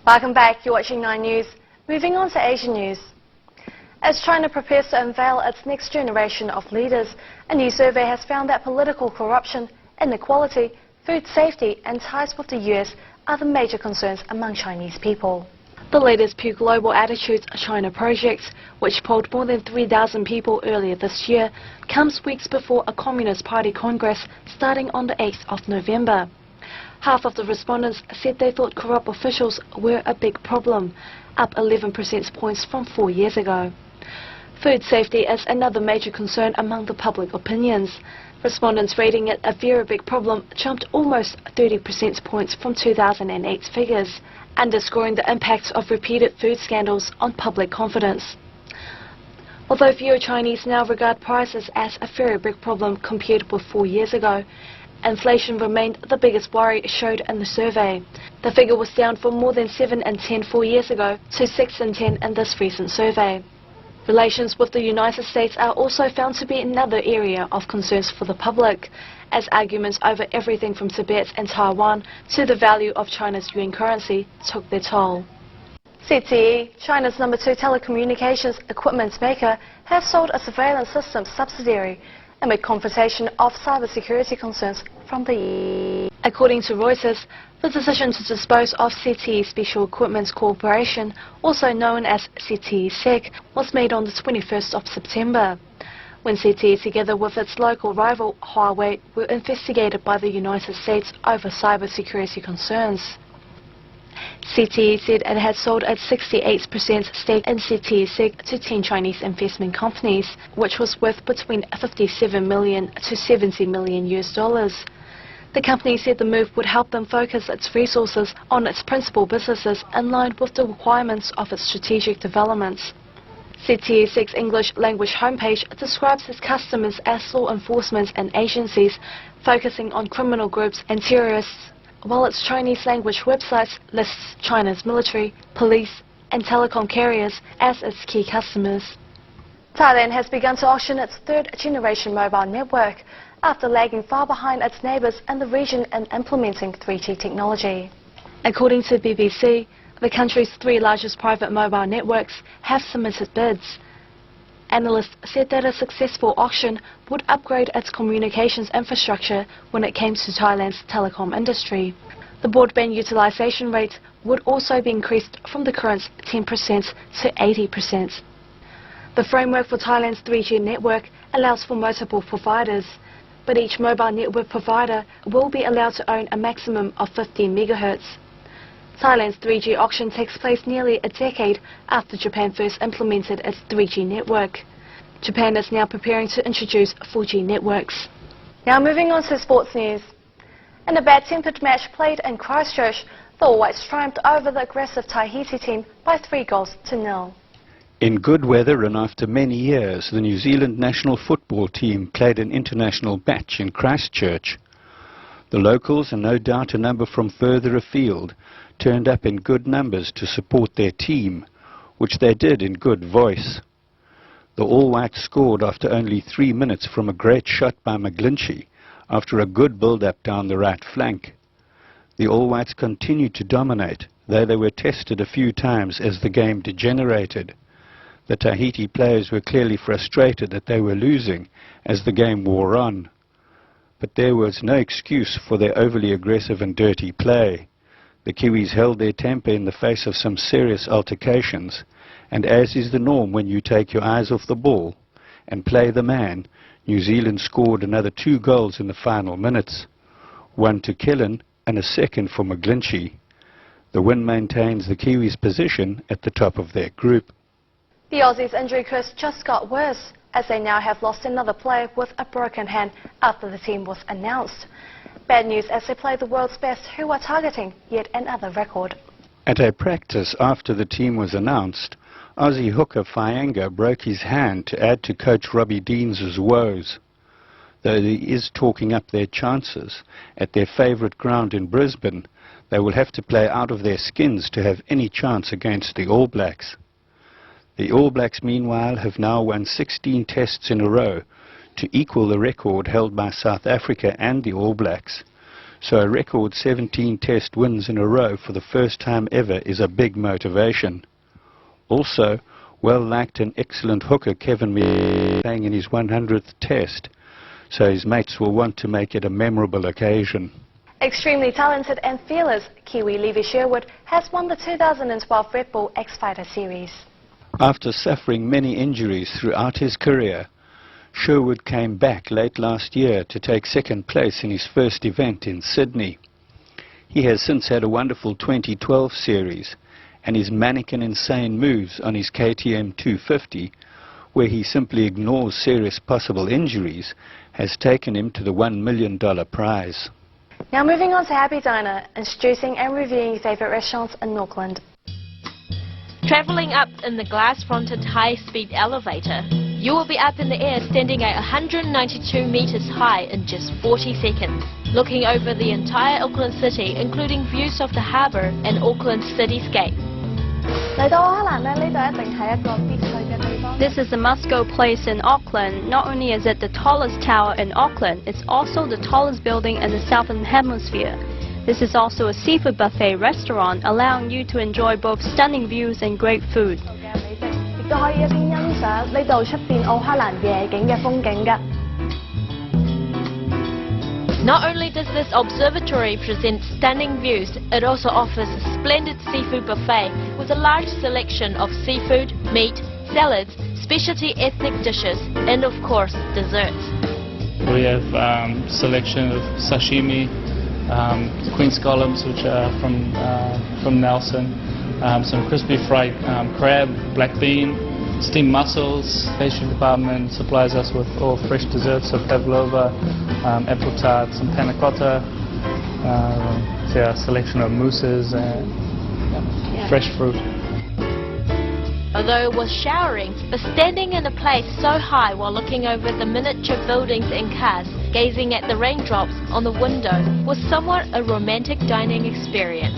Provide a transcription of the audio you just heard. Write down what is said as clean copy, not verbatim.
Welcome back, you're watching 9 News. Moving on to Asian news. As China prepares to unveil its next generation of leaders, a new survey has found that political corruption, inequality, food safety and ties with the US are the major concerns among Chinese people. The latest Pew Global Attitudes China project, which polled more than 3,000 people earlier this year, comes weeks before a Communist Party Congress starting on the 8th of November. Half of the respondents said they thought corrupt officials were a big problem, up 11 percentage points from 4 years ago. Food safety is another major concern among the public opinions. Respondents rating it a very big problem jumped almost 30 percentage points from 2008's figures, underscoring the impact of repeated food scandals on public confidence. Although fewer Chinese now regard prices as a very big problem compared with 4 years ago, inflation remained the biggest worry showed in the survey. The figure was down from more than 7 in 10 4 years ago to 6 in 10 in this recent survey. Relations with the United States are also found to be another area of concerns for the public, as arguments over everything from Tibet and Taiwan to the value of China's yuan currency took their toll. ZTE, China's number 2 telecommunications equipment maker, has sold a surveillance systems subsidiary amid confrontation of cybersecurity concerns from the EU. According to Reuters, the decision to dispose of ZTE Special Equipment Corporation, also known as ZTE SEC, was made on the 21st of September, when ZTE, together with its local rival Huawei, were investigated by the United States over cybersecurity concerns. ZTE said it had sold its 68% stake in ZTE SEC to 10 Chinese investment companies, which was worth between 57 million to 70 million US dollars. The company said the move would help them focus its resources on its principal businesses in line with the requirements of its strategic developments. ZTE SEC's English language homepage describes its customers as law enforcement and agencies focusing on criminal groups and terrorists, while its Chinese language website lists China's military, police and telecom carriers as its key customers. Thailand has begun to auction its third-generation mobile network after lagging far behind its neighbours in the region in implementing 3G technology. According to BBC, the country's 3 largest private mobile networks have submitted bids. Analysts said that a successful auction would upgrade its communications infrastructure when it came to Thailand's telecom industry. The broadband utilisation rate would also be increased from the current 10% to 80%. The framework for Thailand's 3G network allows for multiple providers, but each mobile network provider will be allowed to own a maximum of 15 MHz. Thailand's 3G auction takes place nearly a decade after Japan first implemented its 3G network. Japan is now preparing to introduce 4G networks. Now moving on to sports news. In a bad-tempered match played in Christchurch, the All Whites triumphed over the aggressive Tahiti team by 3-0. In good weather and after many years, the New Zealand national football team played an international match in Christchurch. The locals, and no doubt a number from further afield, turned up in good numbers to support their team, which they did in good voice. The All Whites scored after only 3 minutes from a great shot by McGlinchey after a good build-up down the right flank. The All Whites continued to dominate, though they were tested a few times as the game degenerated. The Tahiti players were clearly frustrated that they were losing as the game wore on. But there was no excuse for their overly aggressive and dirty play. The Kiwis held their temper in the face of some serious altercations, and as is the norm when you take your eyes off the ball and play the man, New Zealand scored another 2 goals in the final minutes, one to Killen and a second for McGlinchey. The win maintains the Kiwis' position at the top of their group. The Aussies' injury curse just got worse, as they now have lost another player with a broken hand after the team was announced. Bad news as they play the world's best, who are targeting yet another record. At a practice after the team was announced, Aussie hooker Faianga broke his hand to add to coach Robbie Deans' woes. Though he is talking up their chances at their favourite ground in Brisbane, they will have to play out of their skins to have any chance against the All Blacks. The All Blacks, meanwhile, have now won 16 tests in a row to equal the record held by South Africa and the All Blacks, So a record 17 test wins in a row for the first time ever is a big motivation. Also, well-liked and excellent hooker Kevin Mee playing in his 100th test, so his mates will want to make it a memorable occasion. Extremely talented and fearless, Kiwi Levi Sherwood has won the 2012 Red Bull X Fighter Series. After suffering many injuries throughout his career, Sherwood came back late last year to take second place in his first event in Sydney. He has since had a wonderful 2012 series, and his manic and insane moves on his KTM 250, where he simply ignores serious possible injuries, has taken him to the $1 million prize. Now moving on to Happy Diner, introducing and reviewing your favourite restaurants in Auckland. Travelling up in the glass-fronted high-speed elevator, you will be up in the air standing at 192 metres high in just 40 seconds, looking over the entire Auckland city, including views of the harbour and Auckland cityscape. This is a must-go place in Auckland. Not only is it the tallest tower in Auckland, it's also the tallest building in the Southern Hemisphere. This is also a seafood buffet restaurant, allowing you to enjoy both stunning views and great food. Not only does this observatory present stunning views, it also offers a splendid seafood buffet with a large selection of seafood, meat, salads, specialty ethnic dishes, and of course, desserts. We have selection of sashimi, queen scallops, which are from Nelson, some crispy fried crab, black bean, steamed mussels. Pastry department supplies us with all fresh desserts, so pavlova, apple tart, some panna cotta, a selection of mousses and fresh fruit. Although it was showering, but standing in a place so high while looking over the miniature buildings and cars, gazing at the raindrops on the window, was somewhat a romantic dining experience.